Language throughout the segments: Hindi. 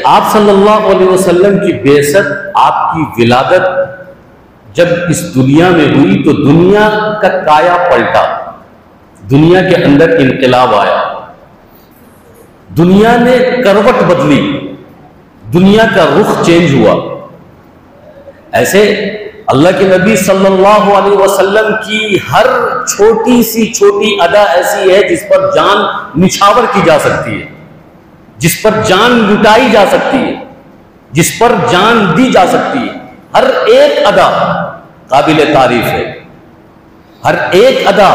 आप सल्लल्लाहु अलैहि वसल्लम की बेइज्जत, आपकी विलादत जब इस दुनिया में हुई तो दुनिया का काया पलटा, दुनिया के अंदर इनकलाब आया, दुनिया ने करवट बदली, दुनिया का रुख चेंज हुआ। ऐसे अल्लाह के नबी सल्लल्लाहु अलैहि वसल्लम की हर छोटी सी छोटी अदा ऐसी है जिस पर जान निछावर की जा सकती है, जिस पर जान लुटाई जा सकती है, जिस पर जान दी जा सकती है। हर एक अदा काबिल तारीफ है, हर एक अदा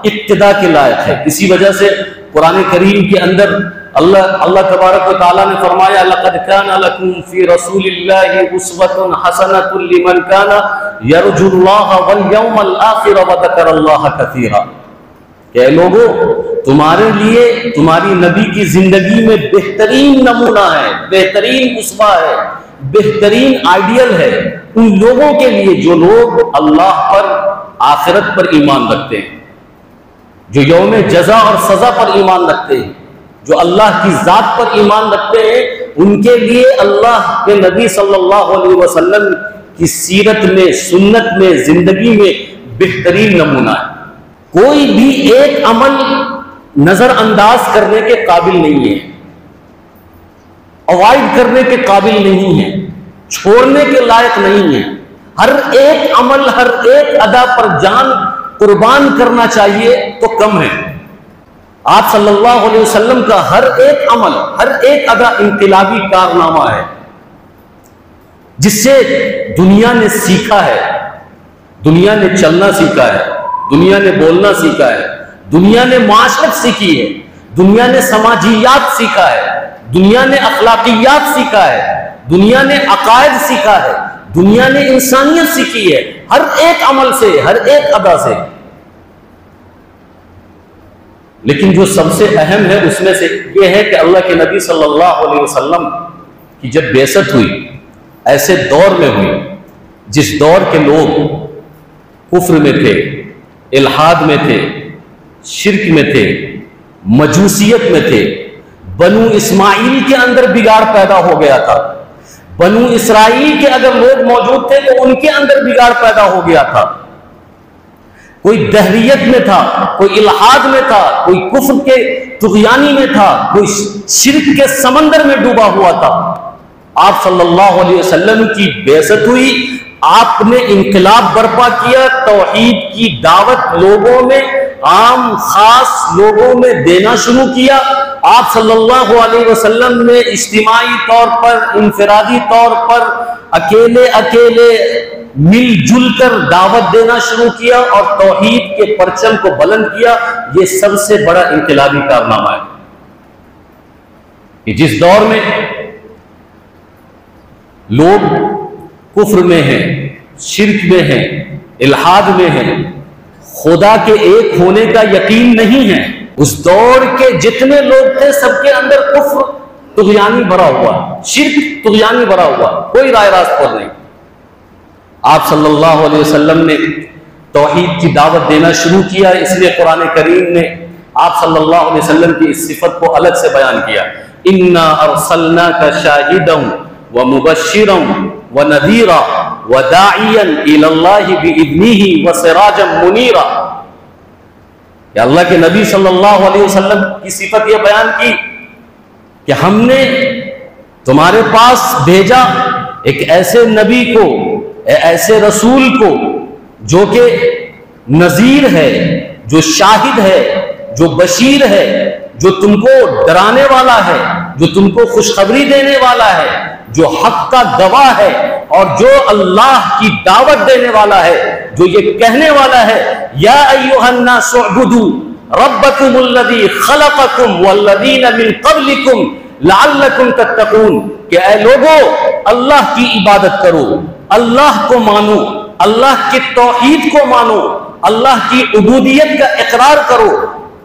इक्तिदा के लायक है। इसी वजह से कुरान करीम के अंदर अल्लाह तबारक व तआला ने फरमाया, लक़द काना लकुम फी रसूलिल्लाहि उस्वतुन हसनतुन लिमन काना यरजुल्लाह वल यौमल आखिर व ज़करल्लाह कसीरा। क्या लोगों, तुम्हारे लिए तुम्हारी नबी की जिंदगी में बेहतरीन नमूना है, बेहतरीन उस्वा है, बेहतरीन आइडियल है उन लोगों के लिए जो लोग अल्लाह पर, आखिरत पर ईमान रखते हैं, जो यौम जज़ा और सज़ा पर ईमान रखते हैं, जो अल्लाह की ज़ात पर ईमान रखते हैं। उनके लिए अल्लाह के नबी सल्लल्लाहु अलैहि वसल्लम की सीरत में, सुन्नत में, जिंदगी में बेहतरीन नमूना है। कोई भी एक अमल नजरअंदाज करने के काबिल नहीं है, अवॉइड करने के काबिल नहीं है, छोड़ने के लायक नहीं है। हर एक अमल, हर एक अदा पर जान कुर्बान करना चाहिए तो कम है। आप सल्लल्लाहु अलैहि वसल्लम का हर एक अमल, हर एक अदा इनकलाबी कारनामा है जिससे दुनिया ने सीखा है, दुनिया ने चलना सीखा है, दुनिया ने बोलना सीखा है, दुनिया ने माशरत सीखी है, दुनिया ने समाजियात सीखा है, दुनिया ने अखलाकियात सीखा है, दुनिया ने अकायद सीखा है, दुनिया ने इंसानियत सीखी है, हर एक अमल से, हर एक अदा से। लेकिन जो सबसे अहम है उसमें से यह है कि अल्लाह के नबी सल्लल्लाहु अलैहि वसल्लम की जब बेइज्जत हुई, ऐसे दौर में हुई जिस दौर के लोग कुफ्र में थे, इल्हाद में थे, शिर्क में थे, मजूसियत में थे। बनु इस्माइल के अंदर बिगाड़ पैदा हो गया था, बनु इसराइल के अगर लोग मौजूद थे तो उनके अंदर बिगाड़ पैदा हो गया था। कोई दहरियत में था, कोई इल्हाद में था, कोई कुफ्र के तुग़यानी में था, कोई शिर्क के समंदर में डूबा हुआ था। आप सल्लल्लाहु अलैहि वसल्लम की बेइज्जत हुई, आपने इनकलाब बर्पा किया, तौहीद की दावत लोगों में, आम खास लोगों में देना शुरू किया। आप सल्लल्लाहु अलैहि वसल्लम ने इज्तिमाई तौर पर, इनफरादी तौर पर, अकेले अकेले मिलजुल कर दावत देना शुरू किया और तौहीद के परचम को बुलंद किया। यह सबसे बड़ा इनकलाबी कारनामा है कि जिस दौर में लोग कुफ्र में हैं, शिर्क में हैं, इल्हाद में हैं, खुदा के एक होने का यकीन नहीं है, उस दौर के जितने लोग थे सबके अंदर कुफ्र तुग़यानी भरा हुआ, शिर्क तुग़यानी भरा हुआ, कोई राय रास्त पर नहीं। आप सल्लल्लाहु अलैहि वसल्लम ने तौहीद की दावत देना शुरू किया, इसलिए कुरान करीम ने आप सल्लल्लाहु अलैहि वसल्लम की इस सिफत को अलग से बयान किया। इन्ना अर्सलनाका शाहिदन व मुबश्शिरन व नज़ीरा व दाइयन इलल्लाहि बिइज़निही व सिराजन मुनीरा। कि अल्लाह के नबी सल्लल्लाहु अलैहि वसल्लम की सिफत यह बयान की कि हमने तुम्हारे पास भेजा एक ऐसे नबी को, ऐसे रसूल को जो कि नज़ीर है, जो शाहिद है, जो बशीर है, जो तुमको डराने वाला है, जो तुमको खुशखबरी देने वाला है, जो हक का गवाह है और जो अल्लाह की दावत देने वाला है, जो ये कहने वाला है, या अय्युहन्नास उअ्बुदू रब्बकुमुल्लज़ी खलक़कुम वल्लज़ीना मिन क़ब्लिकुम लअल्लकुम तत्तक़ून। कि ऐ लोगों, अल्लाह की इबादत करो, अल्लाह को मानो, अल्लाह के तौहीद को मानो, अल्लाह की उबूदियत का इकरार करो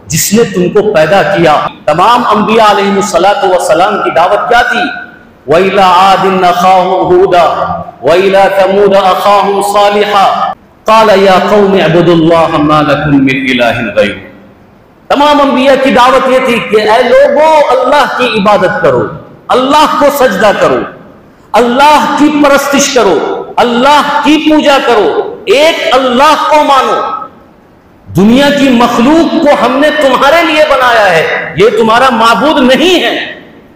जिसने तुमको पैदा किया। तमाम अंबिया अलैहिमुस्सलातु वस्सलाम की दावत क्या थी? वइला आदिन अखाहुम हूदा वइला तमूद अखाहुम सालिहा क़ाल या क़ौम अब्दुल्लाह मा लकुम मिन इलाहिन गैरुह। तमाम अंबिया की दावत ये थी कि ऐ लोगों, अल्लाह की इबादत करो, अल्लाह को सजदा करो, अल्लाह की परस्तिश करो, अल्लाह की पूजा करो, एक अल्लाह को मानो। दुनिया की मखलूक को हमने तुम्हारे लिए बनाया है, ये तुम्हारा माबूद नहीं है।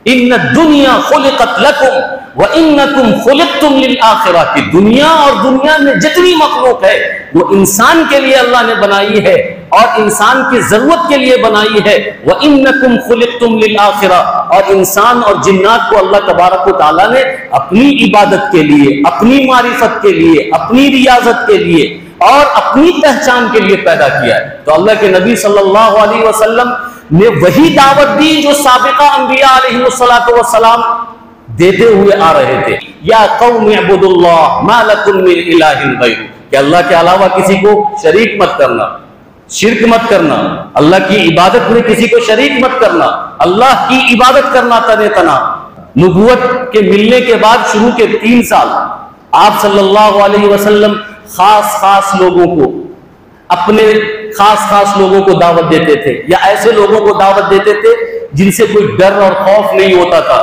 इन्न दुनिया खुलिकत लकुम व इन्नकुम खुलिकतुम लिल आखिरह, की दुनिया और दुनिया में जितनी मखलूक है वो इंसान के लिए अल्लाह ने बनाई है और इंसान की जरूरत के लिए बनाई है। व इन्नकुम खुलिकतुम लिल आखिरह, और इंसान और जिन्नात को अल्लाह तबारक व तआला ने अपनी इबादत के लिए, अपनी मारिफत के लिए, अपनी रियाजत के लिए और अपनी पहचान के लिए पैदा किया है। तो अल्लाह के नबी सल्लल्लाहु अलैहि वसल्लम ने वही दावत दी जो साबिका अंबिया अलैहिमुस्सलातु वस्सलाम देते हुए आ रहे थे। या कौम इब्दुल्लाह मा लकुम मिन इलाहिन गैरु, कि अल्लाह के अलावा किसी को शरीक मत करना, शिर्क मत करना, अल्लाह की इबादत में किसी को शरीक मत करना, अल्लाह की इबादत करना तने तना। नबूवत के मिलने के बाद शुरू के 3 साल आप सल्लल्लाहु अलैहि वसल्लम खास लोगों को, अपने खास लोगों को दावत देते थे, या ऐसे लोगों को दावत देते थे जिनसे कोई डर और खौफ नहीं होता था।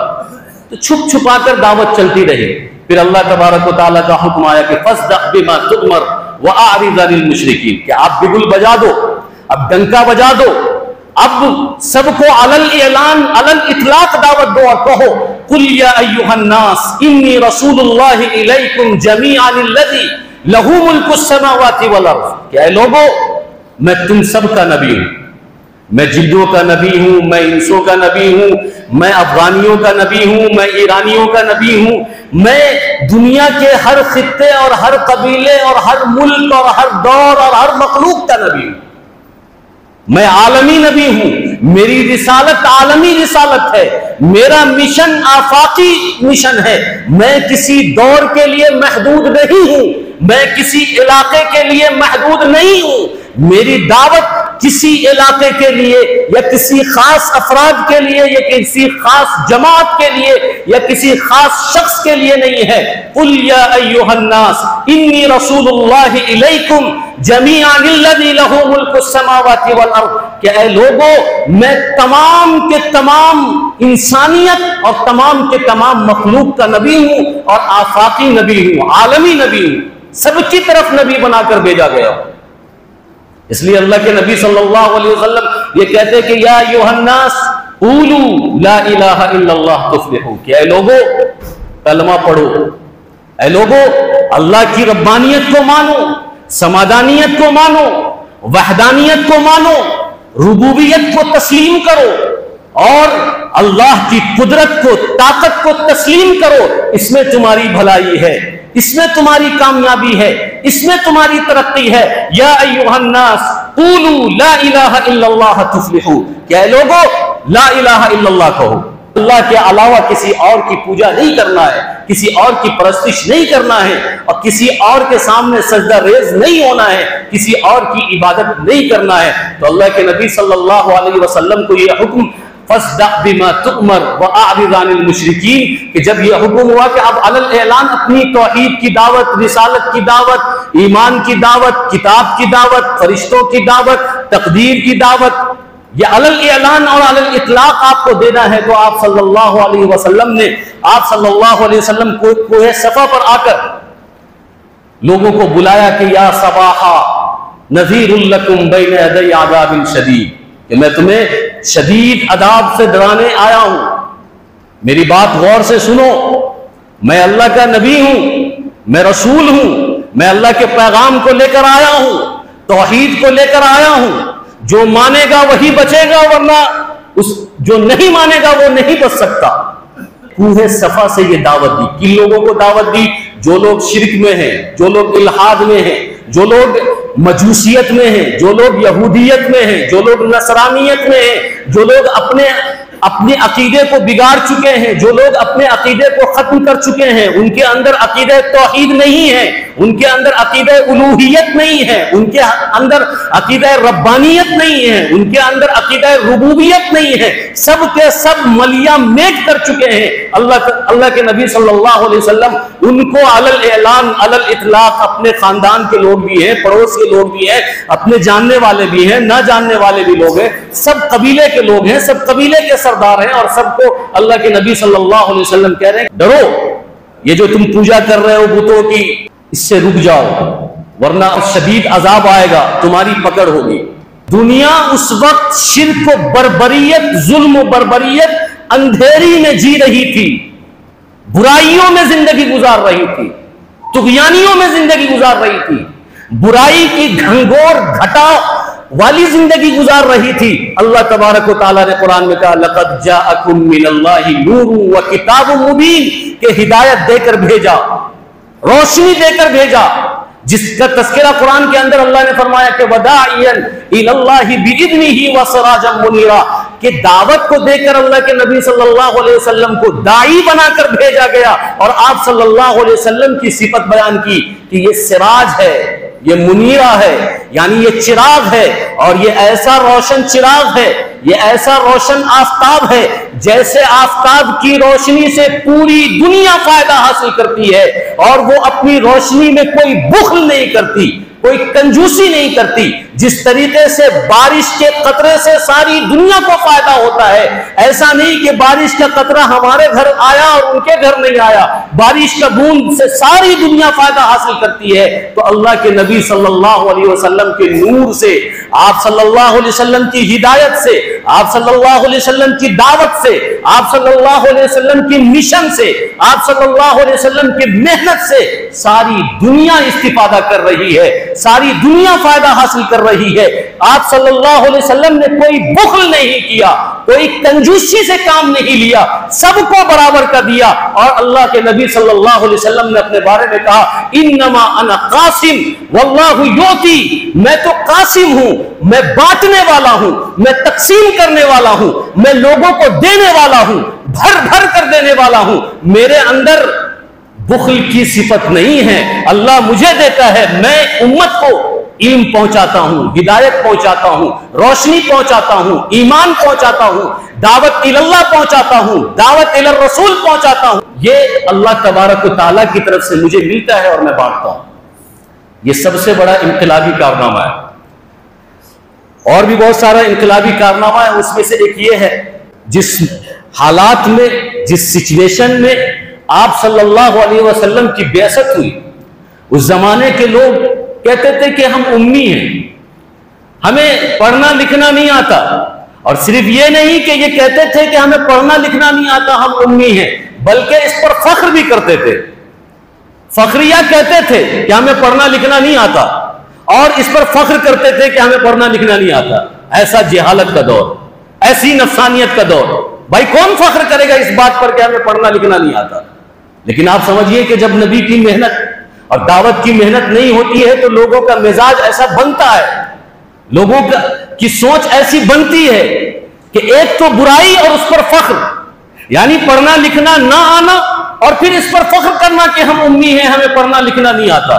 तो छुप छुपा कर दावत चलती रही। फिर अल्लाह तबारक व तआला का हुक्म आया कि फस्दअ बिमा तुअमर व अअरिद अनिल मुशरिकीन, कि आप बिगुल बजा दो, अब डंका बजा दो, अब सबको अलल ऐलान अलल इतलाक दावत दो और कहो कुल या अय्युहन नास इन्नी रसूलुल्लाहि इलैकुम जमीअन अल्लज़ी लहू मुल्कुस समावाति वल अर्ज़, क्या लोगों मैं तुम सब का नबी हूं, मैं जिन्नों का नबी हूं, मैं इंसों का नबी हूं, मैं अफगानियों का नबी हूं, मैं ईरानियों का नबी हूं, मैं दुनिया के हर खित्ते और हर कबीले और हर मुल्क और हर दौर और हर मखलूक का नबी हूं, मैं आलमी नबी हूं, मेरी रिसालत आलमी रिसालत है, मेरा मिशन आफाकी मिशन है, मैं किसी दौर के लिए महदूद नहीं हूं, मैं किसी इलाके के लिए महदूद नहीं हूं, मेरी दावत किसी इलाके के लिए या किसी खास अफराद के लिए या किसी खास जमात के लिए या किसी खास शख्स के लिए नहीं है। कुल या अय्युहन नास इन्नी रसूलुल्लाहि इलैकुम जमीअन अल्लज़ी लहू मुल्कुस समावाति वल अर्ज़, कि ऐ लोगों मैं तमाम के तमाम इंसानियत और तमाम के तमाम मखलूक का नबी हूं और आफाकी नबी हूं, आलमी नबी हूं, सबकी तरफ नबी बनाकर भेजा गया। इसलिए अल्लाह के नबी सल्लल्लाहु अलैहि वसल्लम ये कहते कि या अय्युहन नास क़ूलू ला इलाहा इल्लल्लाह तुफ्लिहू, कि ऐ लोगों कलमा पढ़ो, ऐ लोगों अल्लाह की रब्बानियत को मानो, समादानियत को मानो, वहदानियत को मानो, रुबूबियत को तस्लीम करो और अल्लाह की कुदरत को, ताकत को तस्लीम करो। इसमें तुम्हारी भलाई है, इसमें तुम्हारी कामयाबी है, इसमें तुम्हारी तरक्की है। या अय्युहन नास क़ूलू ला इलाहा इल्लल्लाह तुफ्लिहू, क्या लोगों ला इलाहा इल्लल्लाह कहो, अल्लाह के अलावा किसी और की पूजा नहीं करना है, किसी और की परस्तिश नहीं करना है और किसी और के सामने सजदा रेज नहीं होना है, किसी और की इबादत नहीं करना है। तो अल्लाह के नबी सल्लल्लाहु अलैहि वसल्लम को यह हुक्म फस्दा बिमा तुअमर व अअरिद अनिल मुशरिकीन, कि जब यह हुक्म हुआ कि अब अलल ऐलान अपनी तौहीद की दावत, रिसालत की दावत, ईमान की दावत, किताब की दावत, फरिश्तों की दावत, तकदीर की दावत, यह अलल ऐलान और अलल इतलाक आपको देना है, तो आप सल्लल्लाहु अलैहि वसल्लम ने कोहे सफा पर आकर लोगों को बुलाया कि या सबाहा नज़ीरुल लकुम बैन यदै अज़ाबिन शदीद, कि मैं तुम्हें शदीद अदाब से डराने आया हूं। मेरी बात गौर से सुनो, मैं अल्लाह का नबी हूं, मैं रसूल हूं, मैं अल्लाह के पैगाम को लेकर आया हूं, तौहीद को लेकर आया हूं। जो मानेगा वही बचेगा, वरना जो नहीं मानेगा वो नहीं बच सकता। कूहे सफा से ये दावत दी, किन लोगों को दावत दी? जो लोग शिर्क में हैं, जो लोग इल्हाद में हैं, जो लोग मजूसियत में हैं, जो लोग यहूदियत में हैं, जो लोग नसरानियत में हैं, जो लोग अपने अकीदे को बिगाड़ चुके हैं, जो लोग अपने अकीदे को खत्म कर चुके हैं, उनके अंदर अकीदे तौहीद नहीं है, उनके अंदर अकीदा उलूहियत नहीं है, उनके अंदर अकीदा रब्बानियत नहीं है, उनके अंदर अकीदा रुबूबियत नहीं है, सब के सब मलिया मेट कर चुके हैं। अल्लाह के नबी सल्लल्लाहु अलैहि वसल्लम उनको अलल ऐलान अलल इतलाक, अपने खानदान के लोग भी हैं, पड़ोस के लोग भी हैं, अपने जानने वाले भी हैं, ना जानने वाले भी लोग हैं, सब कबीले के लोग हैं, सब कबीले के सरदार हैं, और सबको अल्लाह के नबी सल्लल्लाहु अलैहि वसल्लम कह रहे हैं डरो, ये जो तुम पूजा कर रहे हो बुतों की, इससे रुक जाओ, वरना शदीद अजाब आएगा, तुम्हारी पकड़ होगी। दुनिया उस वक्त शिर्क व बर्बरियत, जुल्म व बर्बरियत, अंधेरी में जी रही थी, बुराइयों में जिंदगी गुजार रही थी, तुगयानियों में जिंदगी गुजार रही थी, बुराई की घंघोर घटा वाली जिंदगी गुजार रही थी। अल्लाह तबारक व तआला ने कुरान में कहा लक़द जाअकुम मिनल्लाहि नूरुन व किताबुम मुबीन, के हिदायत देकर भेजा, रोशनी देकर भेजा, जिसका तज़किरा कुरान के अंदर अल्लाह ने फरमाया कि वदाइयन इलल्लाहि बिइज़निही व सिराजम मुनीरा, कि दावत को देकर अल्लाह के नबी सल्लल्लाहु अलैहि वसल्लम को दाई बनाकर भेजा गया, और आप सल्लल्लाहु अलैहि वसल्लम की सिफत बयान की कि ये सिराज है, ये मुनीरा है, यानी ये चिराग है, और ये ऐसा रोशन चिराग है, ये ऐसा रोशन आफताब है, जैसे आफताब की रोशनी से पूरी दुनिया फायदा हासिल करती है, और वो अपनी रोशनी में कोई बुख्ल नहीं करती, कोई कंजूसी नहीं करती। जिस तरीके से बारिश के कतरे से सारी दुनिया को फायदा होता है, ऐसा नहीं कि बारिश का कतरा हमारे घर आया और उनके घर नहीं आया, बारिश का बूंद से सारी दुनिया फायदा हासिल करती है। तो अल्लाह के नबी सल्लल्लाहु अलैहि वसल्लम के नूर से, आप सल्लल्लाहु अलैहि वसल्लम की हिदायत से, आप सल्लल्लाहु अलैहि वसल्लम की दावत से, आप सल्लल्लाहु अलैहि वसल्लम की मिशन से, आप सल्लल्लाहु अलैहि वसल्लम की मेहनत से सारी दुनिया इस्तिफादा कर रही है, सारी दुनिया फायदा हासिल कर रही है। आप सल्लल्लाहु अलैहि वसल्लम ने कोई बुख्ल नहीं किया, कोई कंजूसी से काम नहीं लिया, सबको बराबर कर दिया। और अल्लाह के नबी सल्लल्लाहु अलैहि वसल्लम ने अपने बारे में कहा इन्नमा अना कासिम वल्लाहु योती, मैं तो कासिम हूं, मैं बांटने वाला हूं, मैं तकसीम करने वाला हूं, मैं लोगों को देने वाला हूं, भर भर कर देने वाला हूं। मेरे अंदर बुख्ल की सिफत नहीं है, अल्लाह मुझे देता है, मैं उम्मत को इल्म पहुंचाता हूं, हिदायत पहुंचाता हूं, रोशनी पहुंचाता हूं, ईमान पहुंचाता हूं, दावत इल्लाह पहुंचाता हूं, दावत इलर रसूल पहुंचाता हूं। ये अल्लाह तबारक व तआला की तरफ से मुझे मिलता है और मैं बांटता हूं। ये सबसे बड़ा इनकलाबी कारनामा है। और भी बहुत सारा इनकलाबी कारनामा है, उसमें से एक ये है, जिस हालात में, जिस सिचुएशन में आप सल्लल्लाहु अलैहि वसल्लम की बेअसत हुई, उस जमाने के लोग कहते थे कि हम उम्मी हैं, हमें पढ़ना लिखना नहीं आता। और सिर्फ ये नहीं कि ये कहते थे कि हमें पढ़ना लिखना नहीं आता, हम उम्मी हैं, बल्कि इस पर फख्र भी करते थे। फख्रिया कहते थे कि हमें पढ़ना लिखना नहीं आता, और इस पर फख्र करते थे कि हमें पढ़ना लिखना नहीं आता। ऐसा जहालत का दौर, ऐसी नफसानियत का दौर, भाई कौन फख्र करेगा इस बात पर कि हमें पढ़ना लिखना नहीं आता। लेकिन आप समझिए कि जब नबी की मेहनत और दावत की मेहनत नहीं होती है तो लोगों का मिजाज ऐसा बनता है, लोगों की सोच ऐसी बनती है कि एक तो बुराई और उस पर फख्र, यानी पढ़ना लिखना ना आना और फिर इस पर फख्र करना कि हम उम्मी हैं, हमें पढ़ना लिखना नहीं आता।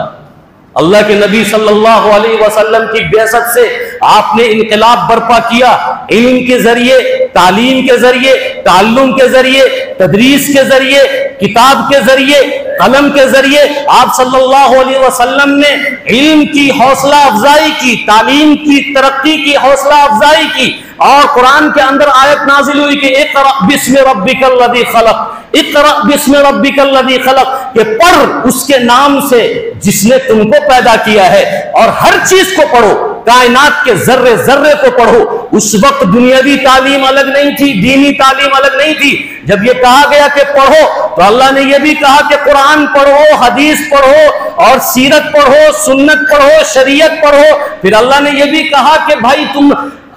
अल्लाह के नबी सल्लल्लाहु अलैहि वसल्लम की बेअसत से आपने इनकलाब बर्पा किया, इल्म के जरिए, तालीम के जरिए, ताल्लुम के जरिए, तदरीस के जरिए, किताब के जरिए, कलम के जरिए। आप सल्लल्लाहु अलैहि वसल्लम ने इल्म की हौसला अफजाई की, तालीम की तरक्की की हौसला अफजाई की। और कुरान के अंदर आयत नाजिल हुई कि इक़रा बिस्मि रब्बिकल लज़ी खलक़, इक़रा बिस्मि रब्बिकल लज़ी खलक़, कि पढ़ उसके नाम से जिसने तुमको पैदा किया है। और हर चीज को पढ़ो, कायनात के जर्रे जर्रे को पढ़ो। उस वक्त दुनियावी तालीम अलग नहीं थी, दीनी तालीम अलग नहीं थी। जब ये कहा गया कि पढ़ो, तो अल्लाह ने यह भी कहा कि कुरान पढ़ो, हदीस पढ़ो, और सीरत पढ़ो, सुन्नत पढ़ो, शरीयत पढ़ो। फिर अल्लाह ने यह भी कहा कि भाई तुम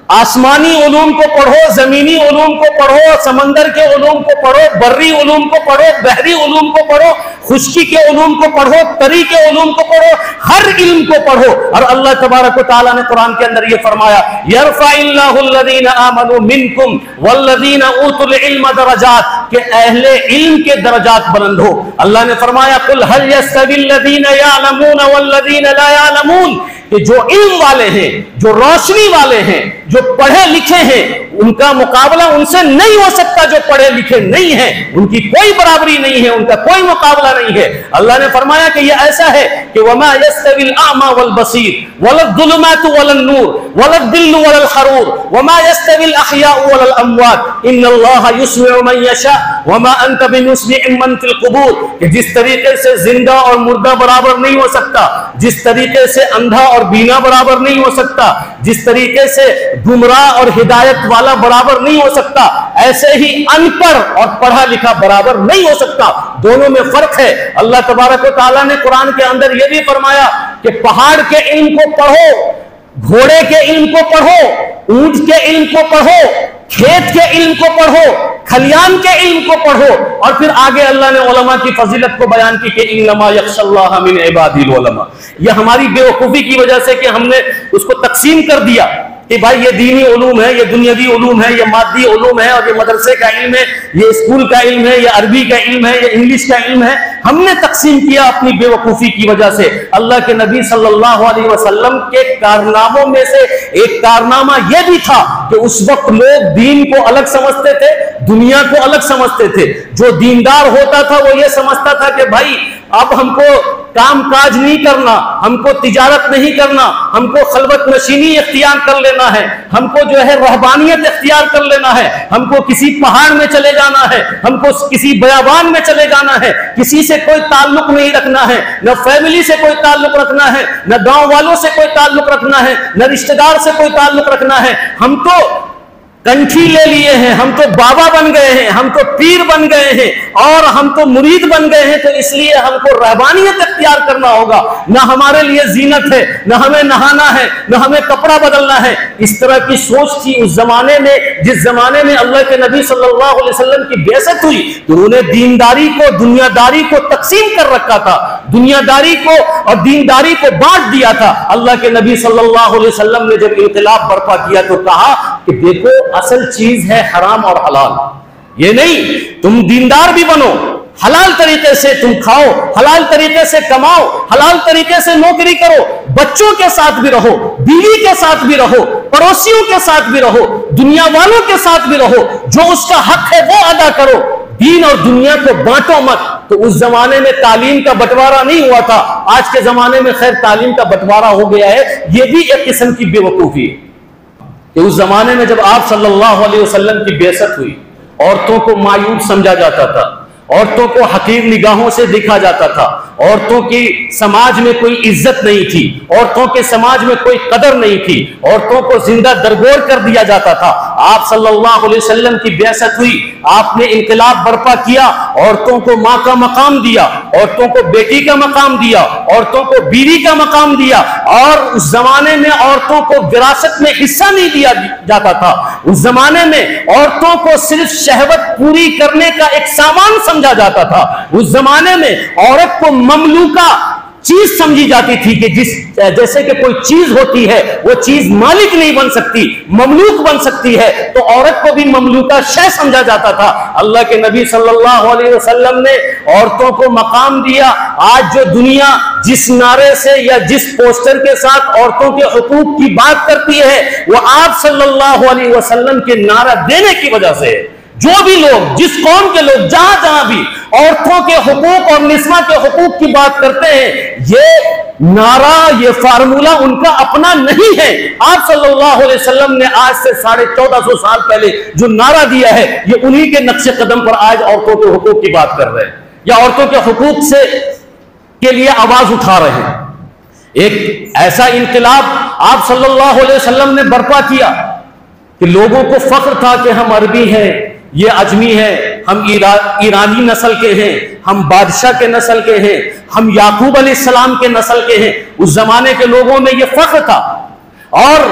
आसमानी उलूम को पढ़ो, जमीनी उलूम को पढ़ो, समंदर के उलूम को पढ़ो, बर्री उलूम को पढ़ो, बहरी उलूम को पढ़ो, खुश्की के उलूम को पढ़ो, तरी के उलूम को पढ़ो, हर इल्म को पढ़ो। और अल्लाह तबारक व तआला ने कुरान के अंदर ये फरमाया, यरफ़इल्लाहुल्लज़ीना आमनू मिनकुम वल्लज़ीना ऊतुल इल्म दरजात, के अहले इल्म के दरजात बुलंद हो। अल्लाह ने फरमाया, कुल हल यस्तविल्लज़ीना यअलमून वल्लज़ीना ला यअलमून, कि जो इल्म वाले हैं, जो रोशनी वाले हैं, जो पढ़े लिखे हैं, उनका मुकाबला उनसे नहीं हो सकता जो पढ़े लिखे नहीं हैं। उनकी कोई बराबरी नहीं है, उनका कोई मुकाबला नहीं है। अल्लाह ने फरमाया कि यह ऐसा है कि वमा यस्तविल आमा वल बसीर वलद्दुलुमातु वलन नूर वलद्दिल्लु वलल हरूर वमा यस्तविल अहयाउ वलल अमवात इन्नल्लाहा युस्मिउ मन यशा वमा अंत बिमुस्मिइन मन फिल कुबूर, कि जिस तरीके से जिंदा और मुर्दा बराबर नहीं हो सकता, जिस तरीके से अंधा और बीना बराबर नहीं हो सकता, जिस तरीके से गुमराह और हिदायत वाला बराबर नहीं हो सकता, ऐसे ही अनपढ़ और पढ़ा लिखा बराबर नहीं हो सकता। दोनों में फर्क है। अल्लाह तबारक व तआला ने कुरान के अंदर यह भी फरमाया कि पहाड़ के इल्म को पढ़ो, घोड़े के इल्म को पढ़ो, ऊंट के इल्म को पढ़ो, खेत के इल्म को पढ़ो, खलियान के इल्म को पढ़ो। और फिर आगे अल्लाह ने उलमा की फजीलत को बयान की कि इन्नमा यख्शल्लाह मिन इबादिल उलमा। यह हमारी बेवकूफी की वजह से कि हमने उसको तकसीम कर दिया कि भाई ये दीनी उलूम है, ये दुनियावी उलूम है, ये मादी उलूम है, और ये मदरसे का इल्म है, ये स्कूल का इल्म है, ये अरबी का इल्म है, ये इंग्लिश का इल्म है। हमने तकसीम किया अपनी बेवकूफी की वजह से। अल्लाह के नबी सल्लल्लाहु अलैहि वसल्लम के कारनामों में से एक कारनामा यह भी था कि उस वक्त लोग दीन को अलग समझते थे, दुनिया को अलग समझते थे। जो दीनदार होता था वो ये समझता था कि भाई अब हमको काम काज नहीं करना, हमको तिजारत नहीं करना, हमको खलवत नशीनी इख्तियार कर लेना है, हमको जो है रहबानियत इख्तियार कर लेना है, हमको किसी पहाड़ में चले जाना है, हमको किसी बयाबान में चले जाना है, किसी से कोई ताल्लुक नहीं रखना है, न फैमिली से कोई ताल्लुक रखना है, न गांव वालों से कोई ताल्लुक रखना है, न रिश्तेदार से कोई ताल्लुक रखना है। हम तो कंठी ले लिए हैं, हम तो बाबा बन गए हैं, हम तो पीर बन गए हैं, और हम तो मुरीद बन गए हैं, तो इसलिए हमको रहबानियत इख्तियार करना होगा। ना हमारे लिए जीनत है, ना हमें नहाना है, ना हमें कपड़ा बदलना है। इस तरह की सोच थी उस जमाने में। जिस जमाने में अल्लाह के नबी सल्लल्लाहु अलैहि वसल्लम की बेइज्जत हुई तो उन्होंने दीनदारी को, दुनियादारी को तकसीम कर रखा था, दुनियादारी को और दीनदारी को बांट दिया था। अल्लाह के नबी सल्लल्लाहु अलैहि वसल्लम ने जब इनकलाब बर्पा किया तो कहा कि देखो असल चीज है हराम और हलाल। ये नहीं तुम दीनदार भी बनो, हलाल तरीके से तुम खाओ, हलाल तरीके से कमाओ, हलाल तरीके से नौकरी करो, बच्चों के साथ भी रहो, बीवी के साथ भी रहो, पड़ोसियों के साथ भी रहो, दुनिया वालों के साथ भी रहो, जो उसका हक है वो अदा करो। दीन और दुनिया को बांटो मत। तो उस जमाने में तालीम का बंटवारा नहीं हुआ था। आज के जमाने में खैर तालीम का बंटवारा हो गया है। यह भी एक किस्म की बेवकूफी है कि उस जमाने में जब आप सल्लल्लाहु अलैहि वसल्लम की बेइज्जत हुई, औरतों को मायूब समझा जाता था, औरतों को हकीर निगाहों से देखा जाता था, औरतों की समाज में कोई इज्जत नहीं थी, औरतों के समाज में कोई कदर नहीं थी, औरतों को जिंदा दरगोर कर दिया जाता था। आप सल्लल्लाहु अलैहि वसल्लम की बेइज्जत हुई, आपने इनकलाब बर्पा किया, औरतों को मां का मकाम दिया, औरतों को बेटी का मकाम दिया, औरतों को बीवी का मकाम दिया। और उस जमाने में औरतों को विरासत में हिस्सा नहीं दिया जाता था। उस जमाने में औरतों को सिर्फ शहवत पूरी करने का एक सामान समझा जाता था। उस जमाने में औरत को ममलूका चीज समझी जाती थी कि जैसे कि कोई चीज होती है, वो चीज मालिक नहीं बन सकती, ममलूक बन सकती है, तो औरत को भी ममलूका शय समझा जाता था। अल्लाह के नबी सल्लल्लाहु अलैहि वसल्लम ने औरतों को मकाम दिया। आज जो दुनिया जिस नारे से या जिस पोस्टर के साथ औरतों के हुकूक की बात करती है, वो आप सल्लल्लाहु अलैहि वसल्लम के नारा देने की वजह से है। जो भी लोग, जिस कौम के लोग जहां जहां भी औरतों के हुकूक और निस्वा के हुकूक की बात करते हैं, ये नारा, ये फार्मूला उनका अपना नहीं है। आप सल्लल्लाहु अलैहि वसल्लम ने आज से 1450 साल पहले जो नारा दिया है, ये उन्हीं के नक्शे कदम पर आज औरतों के हुकूक की बात कर रहे हैं, या औरतों के हुकूक से के लिए आवाज उठा रहे हैं। एक ऐसा इनकलाब आप सल्लल्लाहु अलैहि वसल्लम ने बर्पा किया कि लोगों को फख्र था कि हम अरबी हैं, ये अजमी है, हम ईरानी नस्ल के हैं, हम बादशाह के नस्ल के हैं, हम याकूब अलैहिस्सलाम के नस्ल के हैं। उस जमाने के लोगों में ये फख्र था। और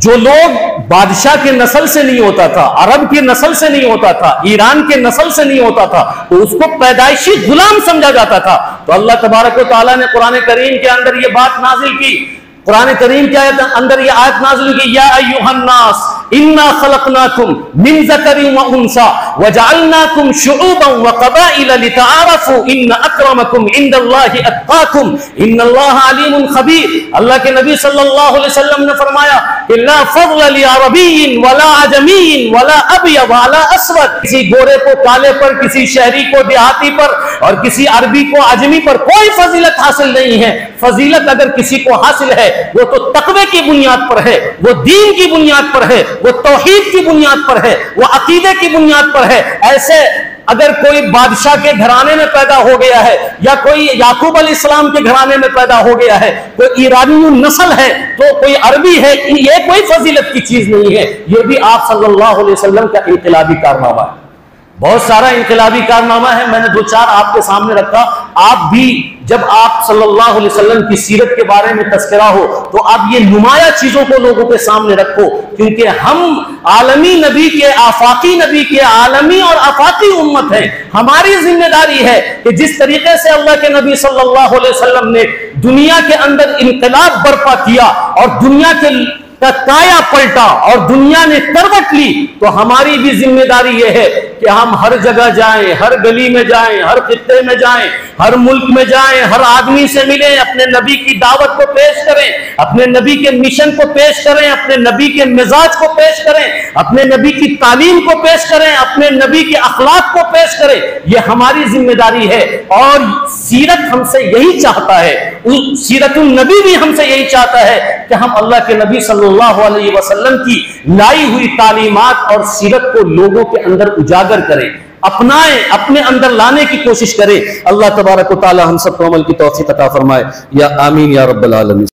जो लोग बादशाह के नस्ल से नहीं होता था, अरब की नस्ल से नहीं होता था, ईरान के नस्ल से नहीं होता था, तो उसको पैदाइशी गुलाम समझा जाता था। तो अल्लाह तबारक व तआला ने कुरान करीम के अंदर ये बात नाजिल की। कुरान करीम के अंदर ये आयत नाजिल की, या अय्युहन्नास इन्ना खलकनाकुम मिन ज़करिन व उन्सा व जअलनाकुम शुऊबन व क़बाइल लितआरफू इन्न अक्रमकुम इंदल्लाहि अत्क़ाकुम इन्नल्लाहा अलीमुन खबीर। अल्लाह के नबी सल्लल्लाहु अलैहि वसल्लम ने फरमाया कि ला फ़ज़्ल लि अरबिय्यिन वला अजमिय्यिन वला अबयद वला अस्वद, किसी गोरे को काले पर, किसी शहरी को देहाती पर और किसी अरबी को अजमी पर कोई फजीलत हासिल नहीं है। फजीलत अगर किसी को हासिल है वो तो तकवे की बुनियाद पर है, वो दीन की बुनियाद पर है, वो तौहीद की बुनियाद पर है, वो अकीदे की बुनियाद पर है। ऐसे अगर कोई बादशाह के घराने में पैदा हो गया है या कोई याकूब अलैहिस्सलाम के घराने में पैदा हो गया है, कोई ईरानी नस्ल है तो कोई अरबी है, ये कोई फजीलत की चीज नहीं है। ये भी आप सल्लल्लाहु अलैहि वसल्लम का इनकलाबी कारनामा है। बहुत सारा इनकलाबी कारनामा है, मैंने दो चार आपके सामने रखा। आप भी जब आप सल्लल्लाहु अलैहि वसल्लम की सीरत के बारे में तस्करा हो तो आप ये नुमाया चीजों को लोगों के सामने रखो, क्योंकि हम आलमी नबी के, आफाकी नबी के आलमी और आफाकी उम्मत है। हमारी जिम्मेदारी है कि जिस तरीके से अल्लाह के नबी सल्लल्लाहु अलैहि वसल्लम ने दुनिया के अंदर इनकलाब बर्पा किया और दुनिया के काया पलटा और दुनिया ने करवट ली, तो हमारी भी जिम्मेदारी यह है कि हम हर जगह जाएं, हर गली में जाएं, हर खित्ते में जाएं, हर मुल्क में जाएं, हर आदमी से मिलें, अपने नबी की दावत को पेश करें, अपने नबी के मिशन को पेश करें, अपने नबी के मिजाज को पेश करें, अपने नबी की तालीम को पेश करें, अपने नबी के अखलाक को पेश करें। यह हमारी जिम्मेदारी है और सीरत हमसे यही चाहता है, सीरतुल नबी भी हमसे यही चाहता है कि हम अल्लाह के नबी सल्लल्लाहु अलैहि वसल्लम की लाई हुई तालीमात और सीरत को लोगों के अंदर उजागर करें, अपनाएं, अपने अंदर लाने की कोशिश करें। अल्लाह तबारक व तआला हम सबको अमल की तौफीक अता फरमाए। या आमीन या रब्बल आलमीन।